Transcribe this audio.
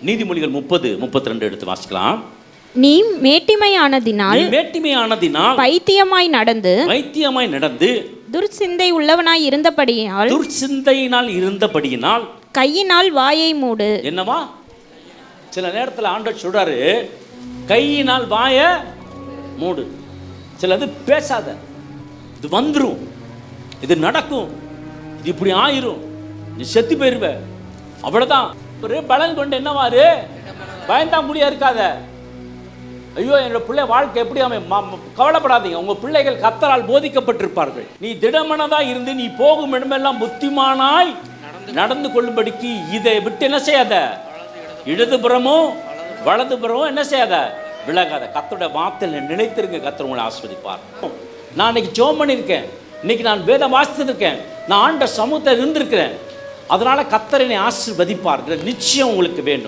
நீதிமொழிகள் 30:32 எடுத்து வாசிக்கலாம். நீ மேட்டிமையானதினால் பைத்தியமாய் நடந்து துர்சிந்தை உள்ளவனாய் இருந்தபடியினால் கையினால் வாயை மூடு. என்னவா? சில நேரத்தில் ஆண்டவர் சொல்றாரு, கையினால் வாயை மூடு. சிலது பேசாத, இது வந்துடும், இது நடக்கும், இது இப்படி ஆயிரும், நீ செத்து போயிருவ, அவ்வளவுதான். ஒரு பலன் கொண்டு என்னவாரு? பயந்தா முடியா இருக்காத. ஐயோ என்னோட பிள்ளை வாழ்க்கை எப்படி கவலைப்படாதீங்க. உங்க பிள்ளைகள் கர்த்தரால் போதிக்கப்பட்டிருப்பார்கள். நீ திடமனதா இருந்து நீ போகும் இடமெல்லாம் புத்திமானாய் நடந்து கொள்ளும்படிக்கு இதை விட்டு என்ன செய்யாத, இடதுபுறமோ வலதுபுறமோ என்ன செய்யாத, விலகாத. கர்த்தருடைய வார்த்தையில் நிலைத்திருங்க. கர்த்தர் உங்களை ஆசீர்வதிப்பார். நான் இன்னைக்கு ஜெபம் பண்ணியிருக்கேன், இன்னைக்கு நான் வேதம் வாசித்திருக்கேன், நான் ஆண்ட சமூகத்தில் இருந்திருக்கிறேன், அதனால கர்த்தர் என்னை ஆசீர்வதிப்பார். நிச்சயம் உங்களுக்கு வேண்டும்.